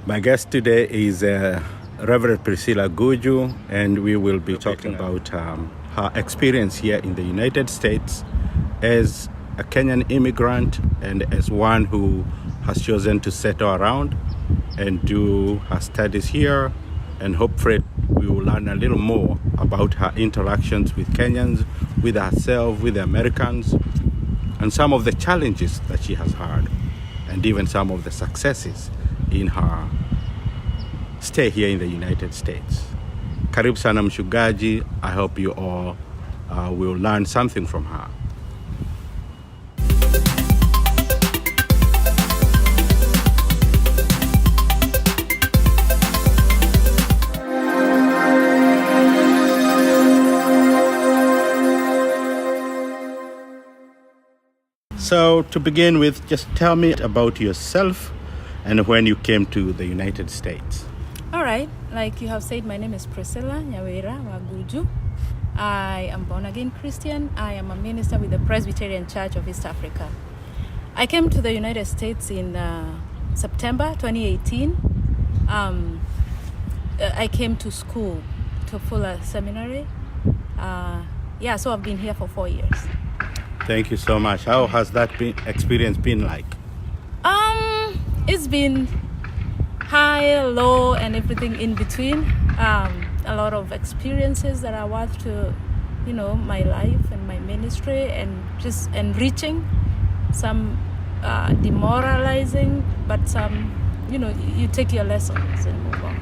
My guest today is Reverend Priscilla Guju, and we will be talking about her experience here in the United States as a Kenyan immigrant and as one who has chosen to settle around and do her studies here. And hopefully we will learn a little more about her interactions with Kenyans, with herself, with the Americans, and some of the challenges that she has had, and even some of the successes in her stay here in the United States. Karibu sana mshugaji. I hope you all will learn something from her. So to begin with, just tell me about yourself and when you came to the United States. All right, like you have said, my name is Priscilla Nyawĩra wa Guju. I am born-again Christian. I am a minister with the Presbyterian Church of East Africa. I came to the United States in September 2018. I came to school, to Fuller Seminary. So I've been here for 4 years. Thank you so much. How has that experience been like? It's been high, low, and everything in between. A lot of experiences that are worth to, my life and my ministry, and just enriching. Some demoralizing, but some, you take your lessons and move on.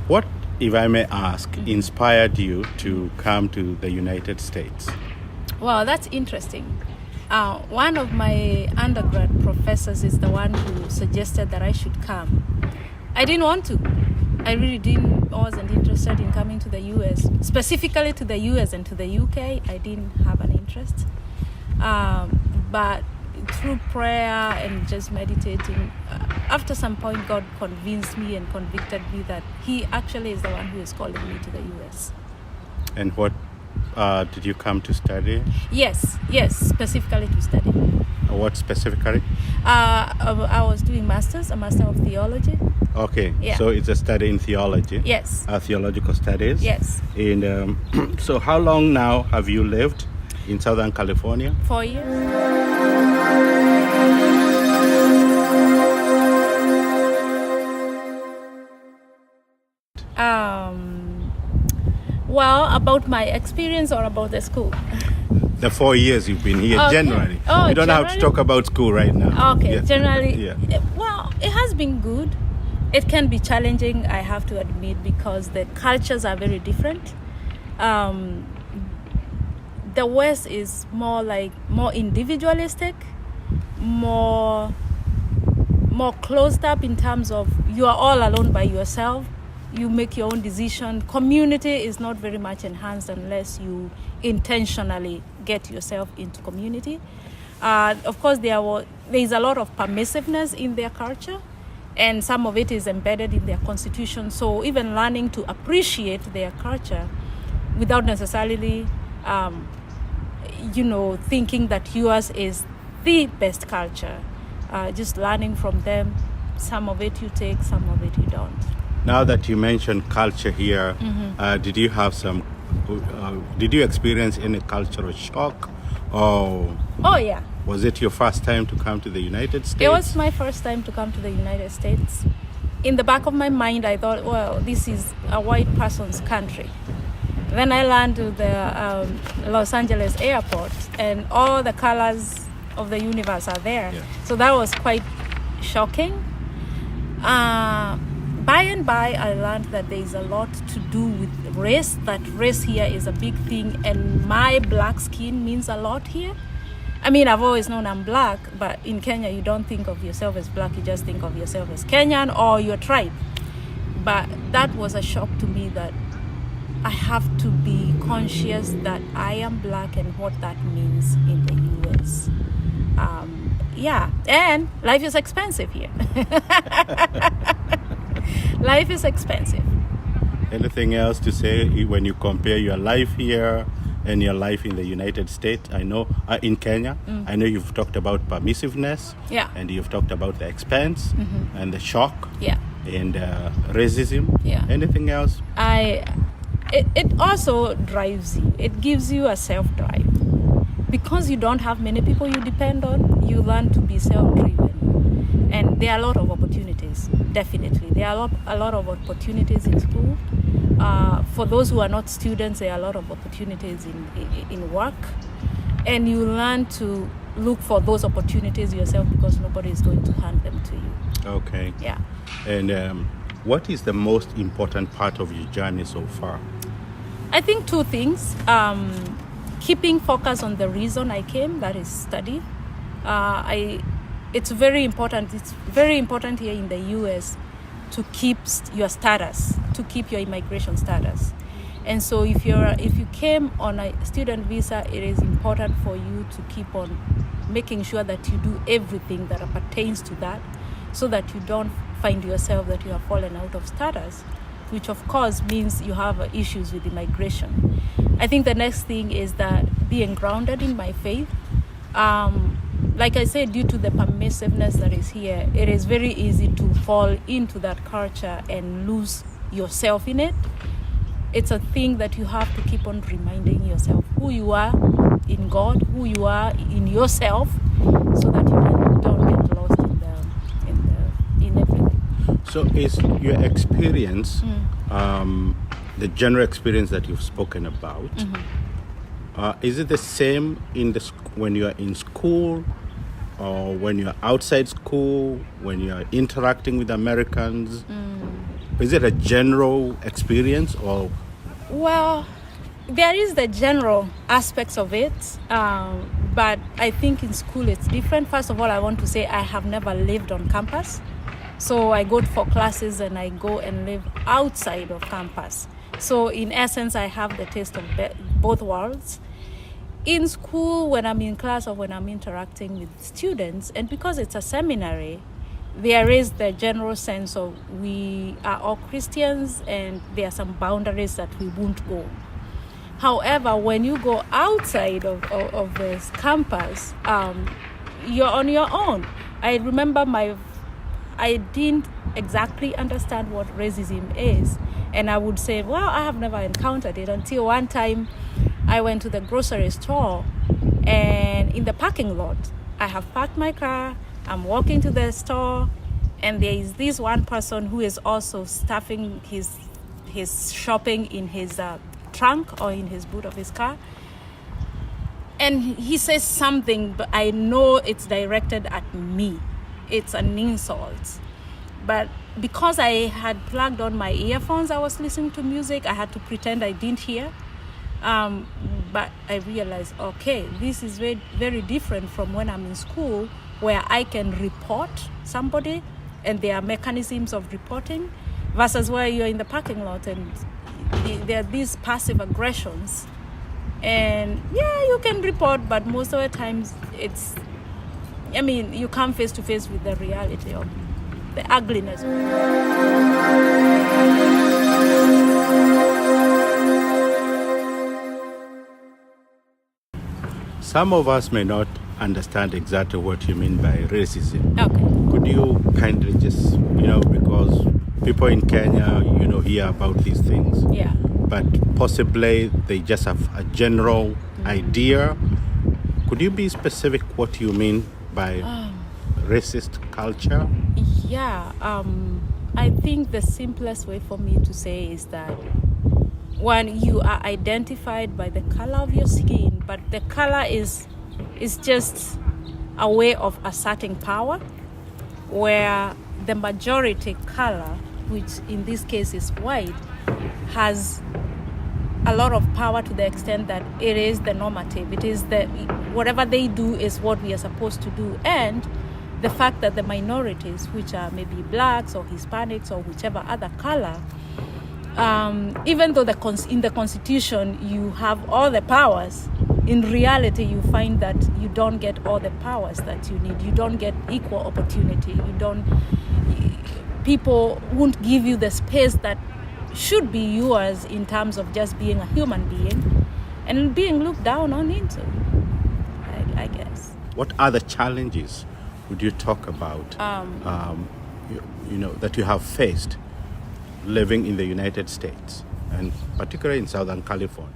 What, if I may ask, inspired you to come to the United States? Wow, that's interesting. One of my undergrad professors is the one who suggested that I should come. I didn't want to. I really wasn't interested in coming to the U.S., specifically to the U.S. and to the U.K. I didn't have an interest. But through prayer and just meditating, after some point, God convinced me and convicted me that He actually is the one who is calling me to the U.S. And what did you come to study? Yes, specifically to study. What specifically? I was doing a Master of Theology. Okay, yeah. So it's a study in theology? Yes. Theological studies? Yes. And so how long now have you lived in Southern California? 4 years. Well, about my experience or about the school? The 4 years you've been here, okay. generally. You don't have to talk about school right now. Okay, yes. Generally. Yeah. Well, it has been good. It can be challenging, I have to admit, because the cultures are very different. The West is more individualistic, more closed up in terms of you are all alone by yourself. You make your own decision. Community is not very much enhanced unless you intentionally get yourself into community. Of course, there is a lot of permissiveness in their culture, and some of it is embedded in their constitution. So even learning to appreciate their culture without necessarily, thinking that yours is the best culture, just learning from them. Some of it you take, some of it you don't. Now that you mentioned culture here, did you experience any cultural shock? Oh, yeah. Was it your first time to come to the United States? It was my first time to come to the United States. In the back of my mind, I thought, well, this is a white person's country. Then I landed to the Los Angeles airport, and all the colors of the universe are there. Yeah. So that was quite shocking. By and by, I learned that there is a lot to do with race, that race here is a big thing, and my black skin means a lot here. I mean, I've always known I'm black, but in Kenya, you don't think of yourself as black, you just think of yourself as Kenyan or your tribe. But that was a shock to me, that I have to be conscious that I am black and what that means in the U.S. And life is expensive here. Life is expensive. Anything else to say when you compare your life here and your life in the United States? I know in Kenya, I know you've talked about permissiveness, yeah, and you've talked about the expense and the shock. Yeah. and racism. Yeah. Anything else? It also drives you. It gives you a self-drive. Because you don't have many people you depend on, you learn to be self-driven. And there are a lot of opportunities, definitely. There are a lot of opportunities in school. For those who are not students, there are a lot of opportunities in work. And you learn to look for those opportunities yourself because nobody is going to hand them to you. Okay. Yeah. And what is the most important part of your journey so far? I think two things. Keeping focus on the reason I came, that is study. It's very important. It's very important here in the U.S. to keep your status, to keep your immigration status. And so if you came on a student visa, it is important for you to keep on making sure that you do everything that pertains to that, so that you don't find yourself that you have fallen out of status, which of course means you have issues with immigration. I think the next thing is that being grounded in my faith. Like I said, due to the permissiveness that is here, it is very easy to fall into that culture and lose yourself in it. It's a thing that you have to keep on reminding yourself who you are in God, who you are in yourself, so that you don't get lost in everything. So is your experience, the general experience that you've spoken about, is it the same when you are in school, or when you are outside school, when you are interacting with Americans? Is it a general experience, or? Well, there is the general aspects of it, but I think in school it's different. First of all, I want to say I have never lived on campus. So I go for classes and I go and live outside of campus. So in essence, I have the taste of both worlds. In school, when I'm in class or when I'm interacting with students, and because it's a seminary, there is the general sense of we are all Christians and there are some boundaries that we won't go. However, when you go outside of this campus, you're on your own. I remember I didn't exactly understand what racism is. And I would say, well, I have never encountered it until one time I went to the grocery store, and in the parking lot, I have parked my car, I'm walking to the store, and there is this one person who is also stuffing his shopping in his trunk or in his boot of his car. And he says something, but I know it's directed at me. It's an insult. But because I had plugged on my earphones, I was listening to music, I had to pretend I didn't hear. But I realized, okay, this is very, very different from when I'm in school, where I can report somebody and there are mechanisms of reporting, versus where you're in the parking lot and there are these passive aggressions. And yeah, you can report, but most of the times you come face to face with the reality of the ugliness. Some of us may not understand exactly what you mean by racism. Okay. Could you kindly just, because people in Kenya, hear about these things. Yeah. But possibly they just have a general idea. Could you be specific what you mean by racist culture? Yeah. I think the simplest way for me to say is that when you are identified by the color of your skin, but the color is just a way of asserting power, where the majority color, which in this case is white, has a lot of power to the extent that it is the normative. It is whatever they do is what we are supposed to do. And the fact that the minorities, which are maybe blacks or Hispanics or whichever other color, even though in the Constitution you have all the powers, in reality you find that you don't get all the powers that you need. You don't get equal opportunity. People won't give you the space that should be yours in terms of just being a human being and being looked down on into, I guess. What other challenges would you talk about that you have faced living in the United States, and particularly in Southern California?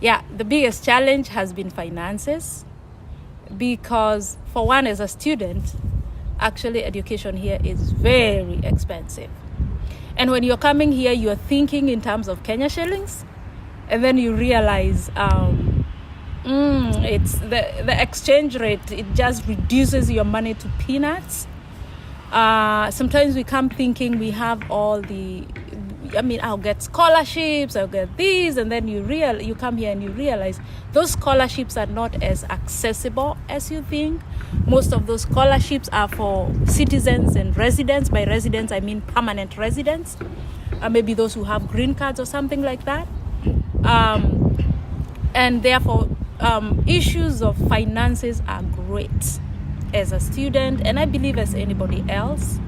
Yeah, the biggest challenge has been finances, because for one, as a student, actually education here is very expensive. And when you're coming here, you're thinking in terms of Kenya shillings, and then you realize it's the exchange rate, it just reduces your money to peanuts. Sometimes we come thinking we have all I'll get scholarships, I'll get these, and then you come here and you realize those scholarships are not as accessible as you think. Most of those scholarships are for citizens and residents. By residents, I mean permanent residents, maybe those who have green cards or something like that. And therefore, issues of finances are great as a student, and I believe as anybody else.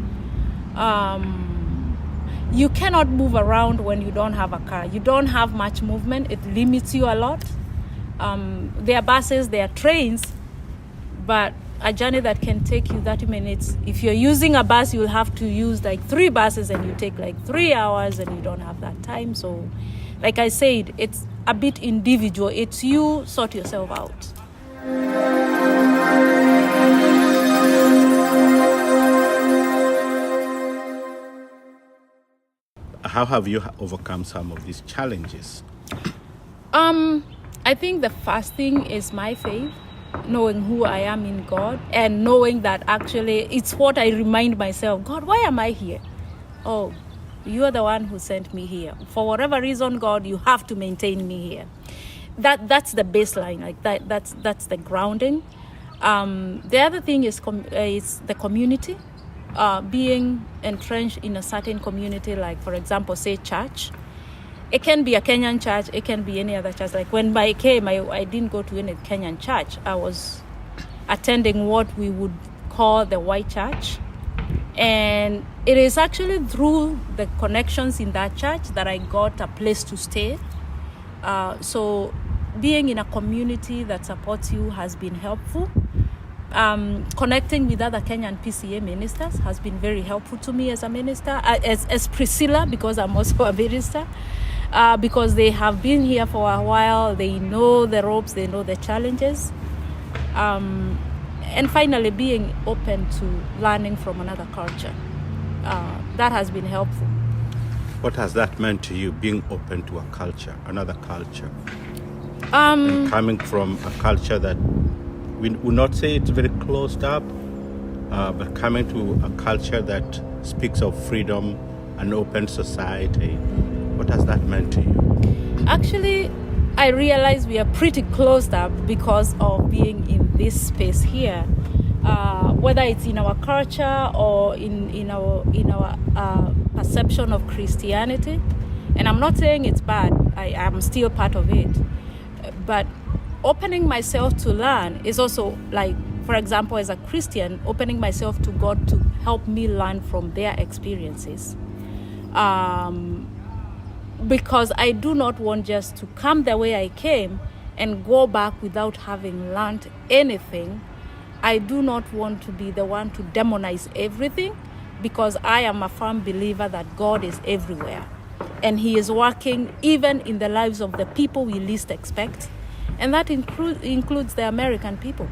You cannot move around when you don't have a car. You don't have much movement. It limits you a lot. There are buses, there are trains, but a journey that can take you 30 minutes, if you're using a bus, you'll have to use like 3 buses, and you take like 3 hours, and you don't have that time. So, like I said, it's a bit individual. It's you sort yourself out. How have you overcome some of these challenges? I think the first thing is my faith, knowing who I am in God, and knowing that actually it's what I remind myself, God, why am I here? Oh, you are the one who sent me here. For whatever reason, God, you have to maintain me here. That's the baseline, like that's the grounding. The other thing is the community. Being entrenched in a certain community, like for example, say church. It can be a Kenyan church, it can be any other church. Like when I came, I didn't go to any Kenyan church. I was attending what we would call the white church. And it is actually through the connections in that church that I got a place to stay. So being in a community that supports you has been helpful. Connecting with other Kenyan PCA ministers has been very helpful to me as a minister, as Priscilla, because I'm also a minister, because they have been here for a while, they know the ropes, they know the challenges. And finally, being open to learning from another culture. That has been helpful. What has that meant to you, being open to a culture, another culture? And coming from a culture that we would not say it's very closed up, but coming to a culture that speaks of freedom, an open society. What has that meant to you? Actually, I realize we are pretty closed up because of being in this space here, whether it's in our culture or in our perception of Christianity. And I'm not saying it's bad. I am still part of it, but opening myself to learn is also, like, for example, as a Christian, opening myself to God to help me learn from their experiences. Because I do not want just to come the way I came and go back without having learned anything. I do not want to be the one to demonize everything, because I am a firm believer that God is everywhere. And He is working even in the lives of the people we least expect. And that includes the American people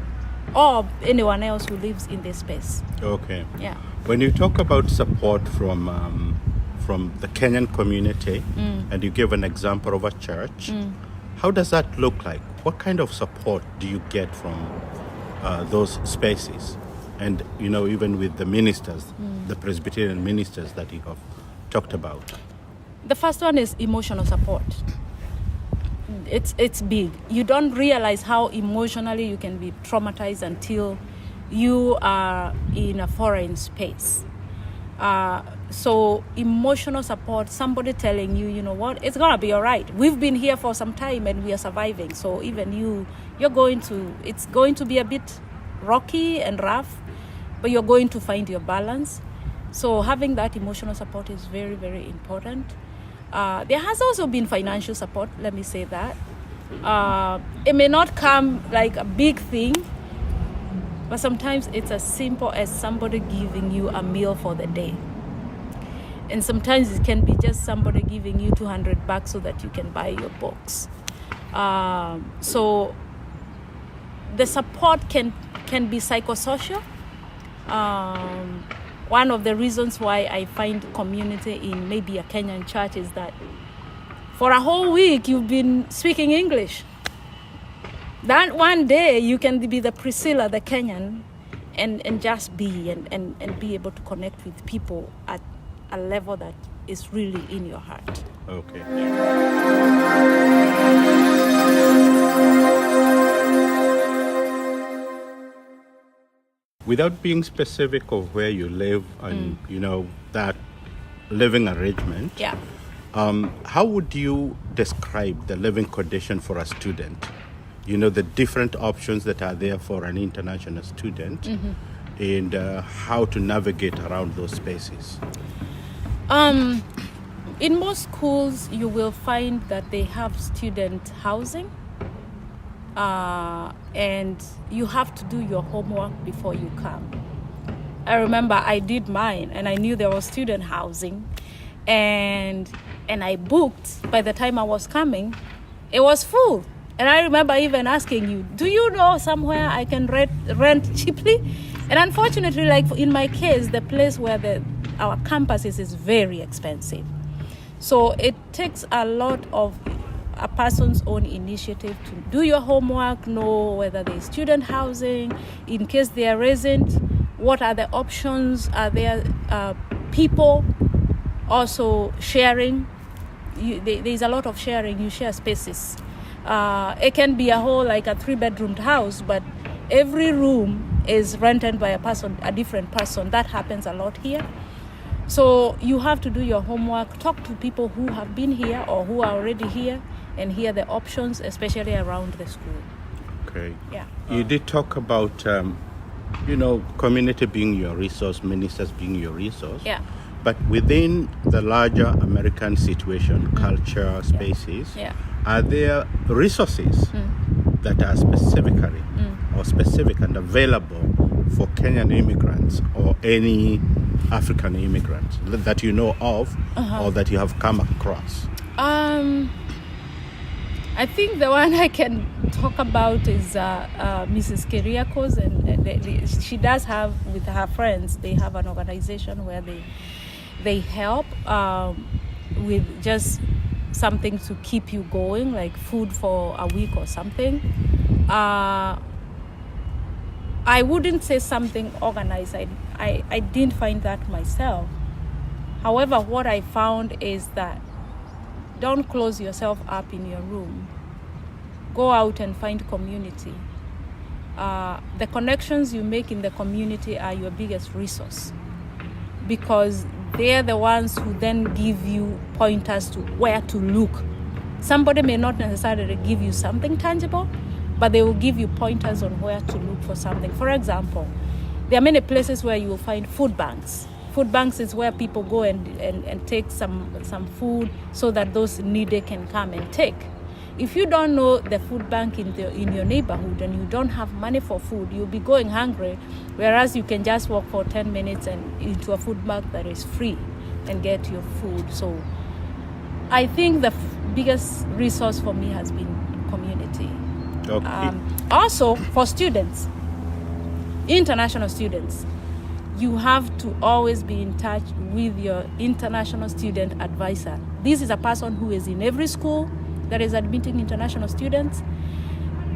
or anyone else who lives in this space. Okay. Yeah. When you talk about support from the Kenyan community, and you give an example of a church, how does that look like? What kind of support do you get from those spaces? And, even with the ministers, the Presbyterian ministers that you have talked about. The first one is emotional support. It's big. You don't realize how emotionally you can be traumatized until you are in a foreign space. So emotional support, somebody telling you, you know what, it's gonna be all right. We've been here for some time and we are surviving. So even it's going to be a bit rocky and rough, but you're going to find your balance. So having that emotional support is very, very important. There has also been financial support, let me say that. It may not come like a big thing, But sometimes it's as simple as somebody giving you a meal for the day. And sometimes it can be just somebody giving you $200 so that you can buy your books. So the support can be psychosocial. One of the reasons why I find community in maybe a Kenyan church is that for a whole week you've been speaking English. That one day you can be the Priscilla, the Kenyan, and just be and be able to connect with people at a level that is really in your heart. Okay. Without being specific of where you live and that living arrangement, how would you describe the living condition for a student? The different options that are there for an international student, and how to navigate around those spaces. In most schools, you will find that they have student housing, and you have to do your homework before you come. I remember I did mine, and I knew there was student housing, and I booked. By the time I was coming, it was full. And I remember even asking you, do you know somewhere I can rent cheaply? And unfortunately, like in my case, the place where our campus is very expensive. So it takes a lot of a person's own initiative to do your homework, know whether there's student housing, in case there isn't, what are the options, are there people also sharing. There's a lot of sharing, you share spaces. It can be a whole, like a 3-bedroomed house, but every room is rented by a different person. That happens a lot here. So you have to do your homework, talk to people who have been here or who are already here, and hear the options, especially around the school. Okay. Yeah. You did talk about, community being your resource, ministers being your resource. Yeah. But within the larger American situation, culture, spaces, are there resources that are specific and available for Kenyan immigrants or any African immigrants that you know of or that you have come across? I think the one I can talk about is Mrs. Kiriakos, and she does have, with her friends, they have an organization where they help with just something to keep you going, like food for a week or something. I wouldn't say something organized. I didn't find that myself. However, what I found is that don't close yourself up in your room. Go out and find community. The connections you make in the community are your biggest resource, because they're the ones who then give you pointers to where to look. Somebody may not necessarily give you something tangible, but they will give you pointers on where to look for something. For example, there are many places where you will find food banks. Food banks is where people go and take some food so that those needy can come and take. If you don't know the food bank in your neighborhood and you don't have money for food, you'll be going hungry, whereas you can just walk for 10 minutes and into a food bank that is free and get your food. So I think the biggest resource for me has been community. Okay. Also, for students, international students, you have to always be in touch with your international student advisor. This is a person who is in every school that is admitting international students,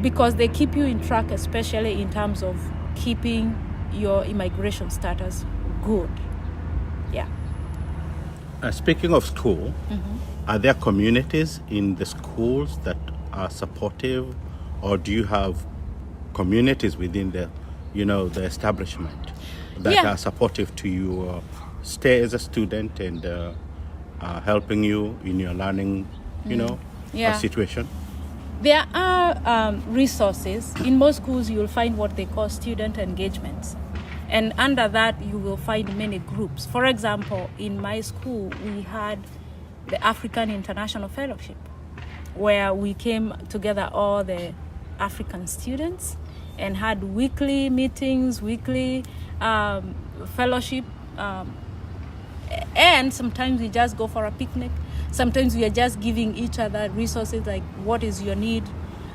because they keep you in track, especially in terms of keeping your immigration status good. Yeah. Speaking of school, are there communities in the schools that are supportive, or do you have communities within the establishment that are supportive to you stay as a student and helping you in your learning, situation? There are resources. In most schools, you'll find what they call student engagements. And under that, you will find many groups. For example, in my school, we had the African International Fellowship, where we came together, all the African students, and had weekly meetings, weekly fellowship, and sometimes we just go for a picnic. Sometimes we are just giving each other resources, like what is your need.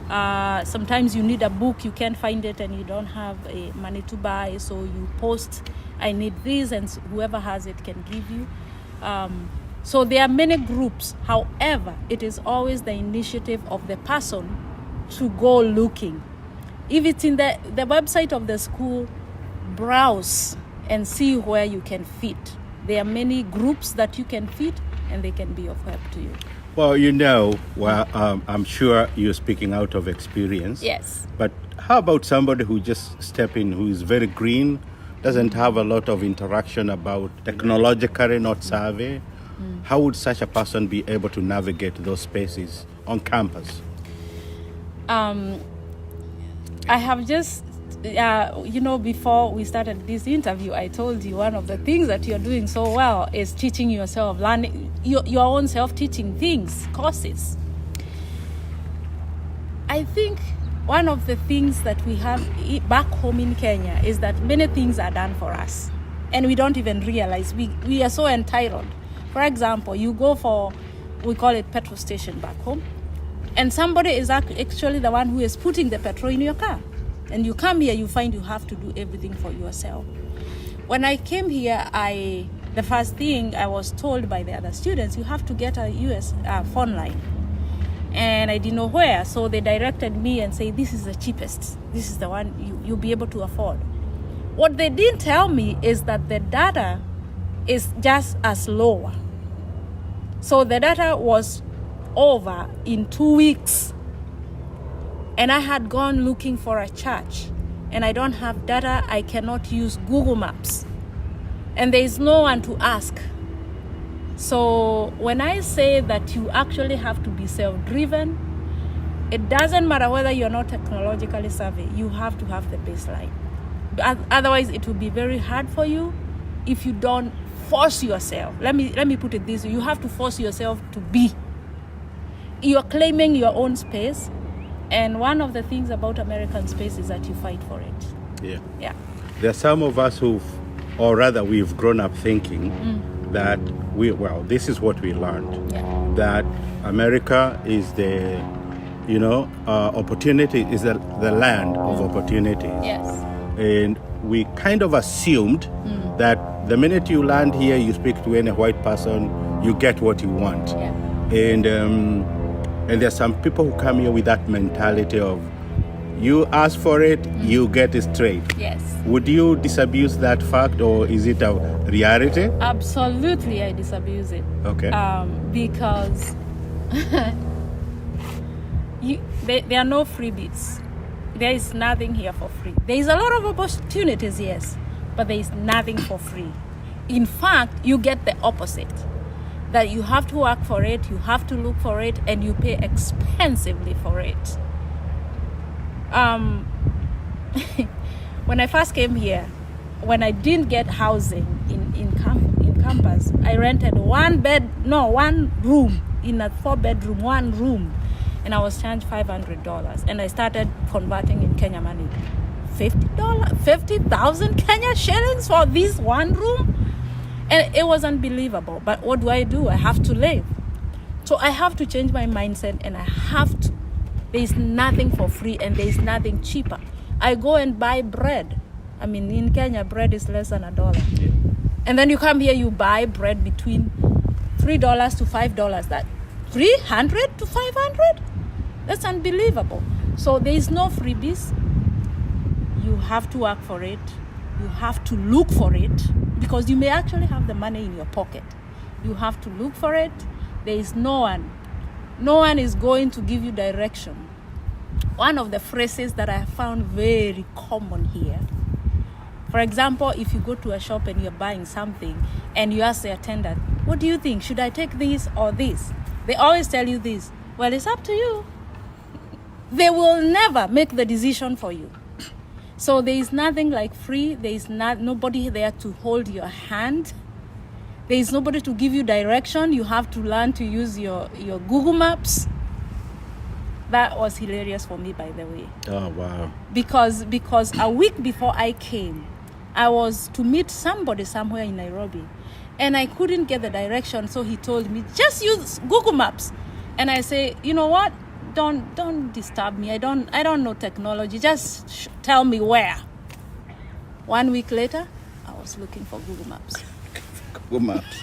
Sometimes you need a book, you can't find it and you don't have money to buy, so you post, I need this, and whoever has it can give you. So there are many groups. However, it is always the initiative of the person to go looking. If it's in the website of the school, browse and see where you can fit. There are many groups that you can fit, and they can be of help to you. Well, I'm sure you're speaking out of experience. Yes. But how about somebody who just step in, who is very green, doesn't have a lot of interaction about technologically not savvy? How would such a person be able to navigate those spaces on campus? I have just, before we started this interview, I told you one of the things that you're doing so well is teaching yourself, learning your own self-teaching things, courses. I think one of the things that we have back home in Kenya is that many things are done for us, and we don't even realize. We are so entitled. For example, you go for, we call it petrol station back home, and somebody is actually the one who is putting the petrol in your car. And you come here, you find you have to do everything for yourself. When I came here, the first thing I was told by the other students, you have to get a US phone line. And I didn't know where, so they directed me and say, this is the cheapest. This is the one you'll be able to afford. What they didn't tell me is that the data is just as lower. So the data was over in 2 weeks. And I had gone looking for a church, and I don't have data. I cannot use Google Maps, and there is no one to ask. So when I say that you actually have to be self-driven, it doesn't matter whether you're not technologically savvy. You have to have the baseline. Otherwise, it will be very hard for you if you don't force yourself. Let me put it this way: you have to force yourself to be. You're claiming your own space. And one of the things about American space is that you fight for it. Yeah. There are some of us we've grown up thinking that this is what we learned. Yeah. That America is the, opportunity, is the land of opportunities. Yes. And we kind of assumed that the minute you land here, you speak to any white person, you get what you want. Yeah. And there's some people who come here with that mentality of, you ask for it, you get it straight. Yes. Would you disabuse that fact, or is it a reality? Absolutely, I disabuse it. Okay. Because there are no freebies. There is nothing here for free. There is a lot of opportunities, yes, but there is nothing for free. In fact, you get the opposite. That you have to work for it, you have to look for it, and you pay expensively for it. When I first came here, when I didn't get housing in campus, I rented one room in a 4-bedroom, one room, and I was charged $500. And I started converting in Kenya money, $50,000 Kenya shillings for this one room. And it was unbelievable. But what do? I have to live. So I have to change my mindset, and I have to. There is nothing for free, and there is nothing cheaper. I go and buy bread. I mean, in Kenya, bread is less than $1. Yeah. And then you come here, you buy bread between $3 to $5. That $300 to $500? That's unbelievable. So there is no freebies. You have to work for it. You have to look for it, because you may actually have the money in your pocket. You have to look for it. There is no one is going to give you direction. One of the phrases that I have found very common here, for example, if you go to a shop and you're buying something and you ask the attendant, what do you think? Should I take this or this? They always tell you this. Well, it's up to you. They will never make the decision for you. So there is nothing like free. There is nobody there to hold your hand. There is nobody to give you direction. You have to learn to use your Google Maps. That was hilarious for me, by the way. Oh, wow. Because a week before I came, I was to meet somebody somewhere in Nairobi, and I couldn't get the direction. So he told me, just use Google Maps. And I say, you know what? Don't disturb me. I don't know technology. Just tell me where. 1 week later, I was looking for Google Maps. Google Maps.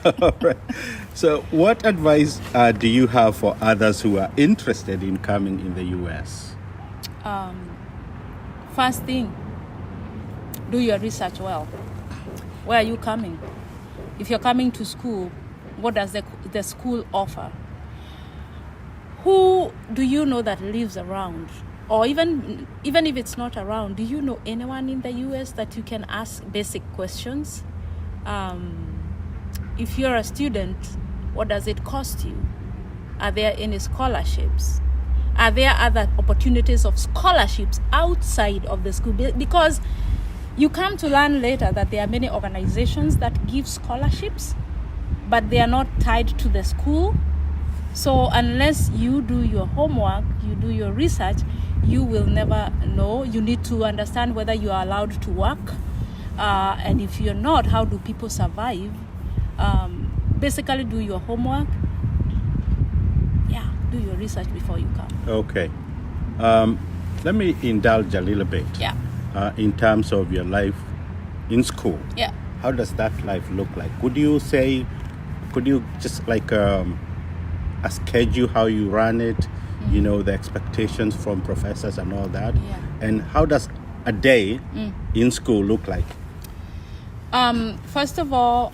All right. So what advice do you have for others who are interested in coming in the U.S.? First thing, do your research well. Where are you coming? If you're coming to school, what does the school offer? Who do you know that lives around? Or even if it's not around, do you know anyone in the U.S. that you can ask basic questions? If you're a student, what does it cost you? Are there any scholarships? Are there other opportunities of scholarships outside of the school? Because you come to learn later that there are many organizations that give scholarships, but they are not tied to the school. So unless you do your homework, you do your research, you will never know. You need to understand whether you are allowed to work. And if you're not, how do people survive? Basically, do your homework. Yeah, do your research before you come. Okay. Let me indulge a little bit. Yeah. In terms of your life in school. Yeah. How does that life look like? Could you just like a schedule how you run it, you know, the expectations from professors and all that? Yeah. And how does a day in school look like? First of all,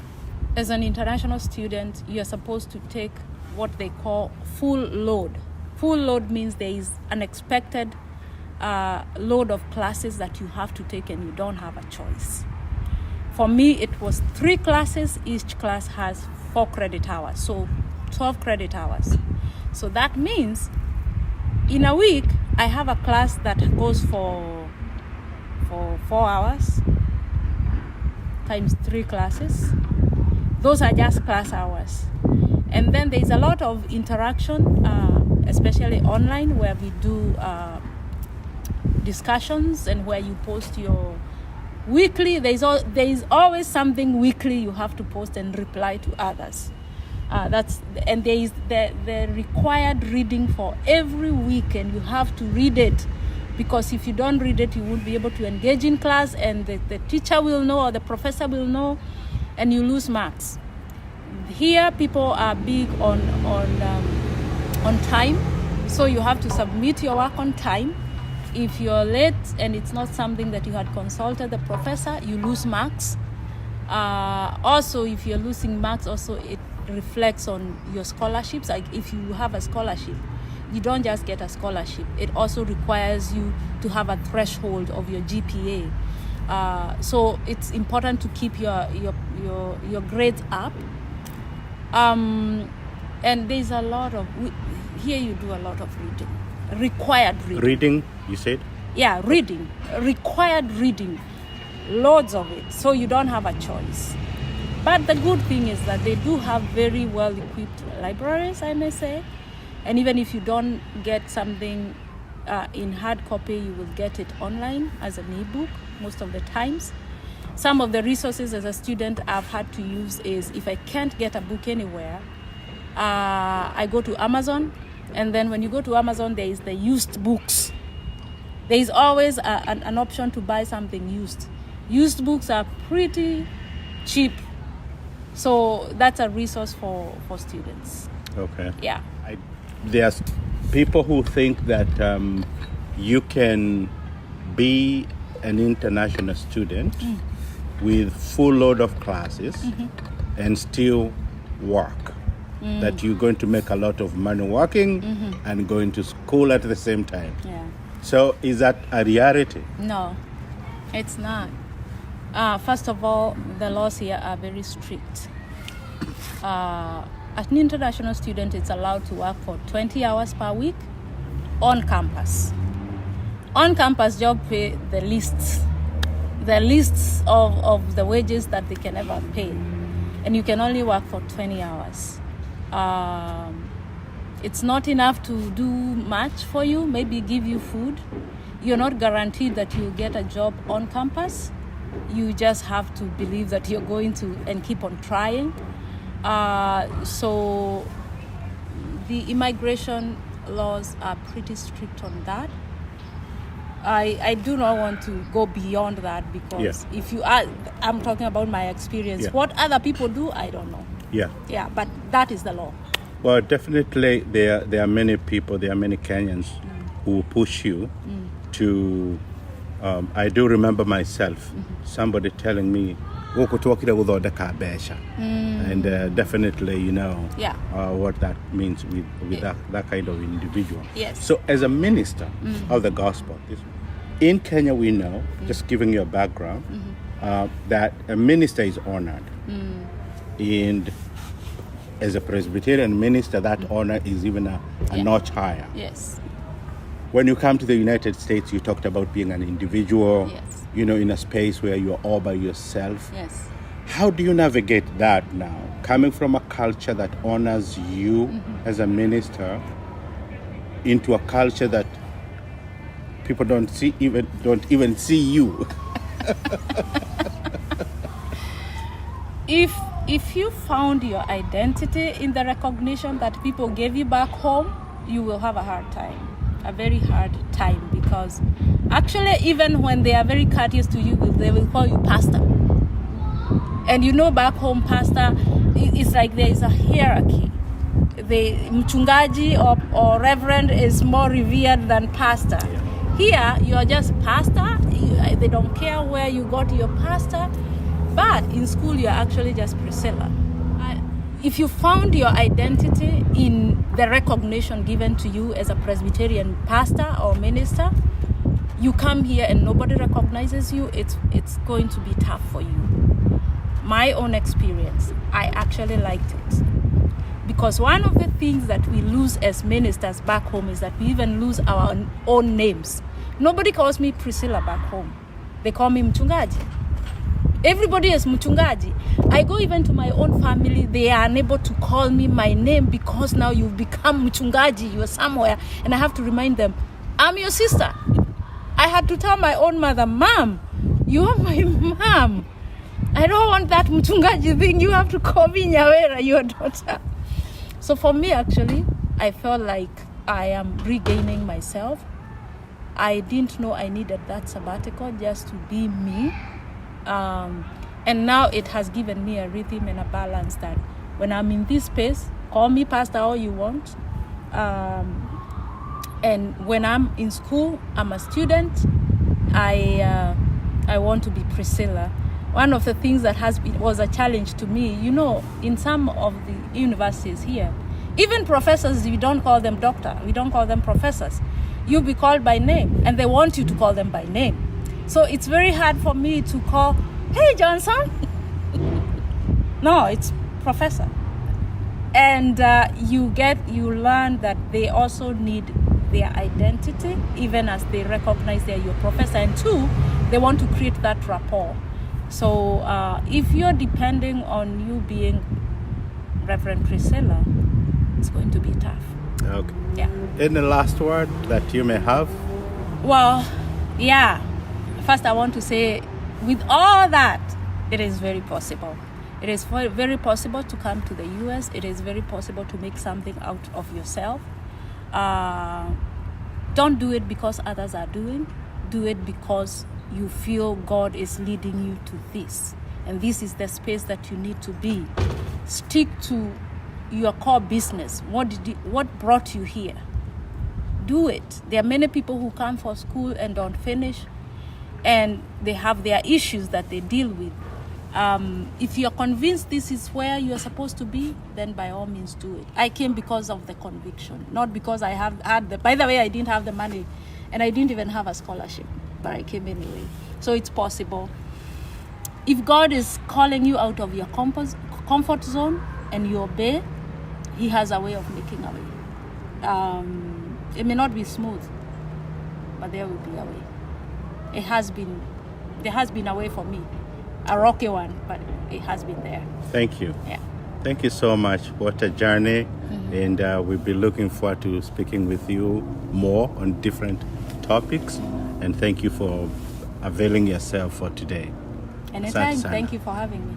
as an international student, you're supposed to take what they call full load. Full load means there is an expected load of classes that you have to take and you don't have a choice. For me, it was 3 classes. Each class has 4 credit hours, so 12 credit hours. So that means in a week, I have a class that goes for 4 hours times 3 classes. Those are just class hours. And then there's a lot of interaction, especially online, where we do discussions and where you post your weekly. There is always something weekly you have to post and reply to others. And there is the required reading for every week, and you have to read it, because if you don't read it, you won't be able to engage in class, and the teacher will know or the professor will know, and you lose marks. Here, people are big on time, so you have to submit your work on time. If you're late and it's not something that you had consulted the professor, you lose marks. Also, if you're losing marks, also it reflects on your scholarships. Like if you have a scholarship, you don't just get a scholarship. It also requires you to have a threshold of your GPA. So it's important to keep your grades up. And there's a lot of here you do a lot of reading, required reading. Reading, you said? Yeah, reading, required reading, loads of it. So you don't have a choice. But the good thing is that they do have very well-equipped libraries, I may say. And even if you don't get something in hard copy, you will get it online as an ebook most of the times. Some of the resources as a student I've had to use is, if I can't get a book anywhere, I go to Amazon. And then when you go to Amazon, there is the used books. There is always an option to buy something used. Used books are pretty cheap. So that's a resource for students. Okay. Yeah. There's people who think that you can be an international student with full load of classes and still work. That you're going to make a lot of money working and going to school at the same time. Yeah. So is that a reality? No, it's not. First of all, the laws here are very strict. As an international student, it's allowed to work for 20 hours per week on campus. On campus job pay the lists of the wages that they can ever pay. And you can only work for 20 hours. It's not enough to do much for you, maybe give you food. You're not guaranteed that you'll get a job on campus. You just have to believe that you're going to and keep on trying. So the immigration laws are pretty strict on that. I do not want to go beyond that because if you are, I'm talking about my experience. Yeah. What other people do, I don't know. Yeah, but that is the law. Well, definitely there are many people, there are many Kenyans who push you to, I do remember myself, somebody telling me, and definitely, you know, what that means with that kind of individual. Yes. So as a minister of the gospel, in Kenya we know, just giving you a background, that a minister is honored. And as a Presbyterian minister, that honor is even a notch higher. Yes. When you come to the United States, you talked about being an individual, Yes. you know, in a space where you're all by yourself. Yes. How do you navigate that now, coming from a culture that honors you as a minister into a culture that people don't even see you? If you found your identity in the recognition that people gave you back home, you will have a hard time, a very hard time, because actually even when they are very courteous to you, they will call you pastor. And you know, back home, pastor, it's like there is a hierarchy. The mchungaji or reverend is more revered than pastor. Here, you are just pastor. They don't care where you got your pastor. But in school, you're actually just Priscilla. If you found your identity in the recognition given to you as a Presbyterian pastor or minister, you come here and nobody recognizes you, it's going to be tough for you. My own experience, I actually liked it. Because one of the things that we lose as ministers back home is that we even lose our own names. Nobody calls me Priscilla back home. They call me Mchungaji. Everybody is Mchungaji. I go even to my own family, they are unable to call me my name because now you've become Mchungaji, you're somewhere, and I have to remind them, I'm your sister. I had to tell my own mother, Mom, you are my mom. I don't want that Mchungaji thing, you have to call me Nyawĩra, your daughter. So for me, actually, I felt like I am regaining myself. I didn't know I needed that sabbatical just to be me. And now it has given me a rhythm and a balance that when I'm in this space, call me pastor all you want. And when I'm in school, I'm a student. I want to be Priscilla. One of the things that was a challenge to me, you know, in some of the universities here, even professors, we don't call them doctor, we don't call them professors. You'll be called by name, and they want you to call them by name. So it's very hard for me to call, hey, Johnson. No, it's professor. And you learn that they also need their identity, even as they recognize they're your professor. And two, they want to create that rapport. So if you're depending on you being Reverend Priscilla, it's going to be tough. Okay. Yeah. Any last word that you may have? Well, yeah. First, I want to say, with all that, it is very possible. It is very possible to come to the U.S. It is very possible to make something out of yourself. Don't do it because others are doing. Do it because you feel God is leading you to this. And this is the space that you need to be. Stick to your core business. What brought you here? Do it. There are many people who come for school and don't finish, and they have their issues that they deal with. If you're convinced this is where you're supposed to be, then by all means do it. I came because of the conviction, not because I had by the way, I didn't have the money, and I didn't even have a scholarship, but I came anyway. So it's possible. If God is calling you out of your comfort zone and you obey, He has a way of making a way. It may not be smooth, but there will be a way. There has been a way for me, a rocky one, but it has been there. Thank you. Yeah. Thank you so much. What a journey. And we'll be looking forward to speaking with you more on different topics. And thank you for availing yourself for today. Anytime. Asante sana. Thank you for having me.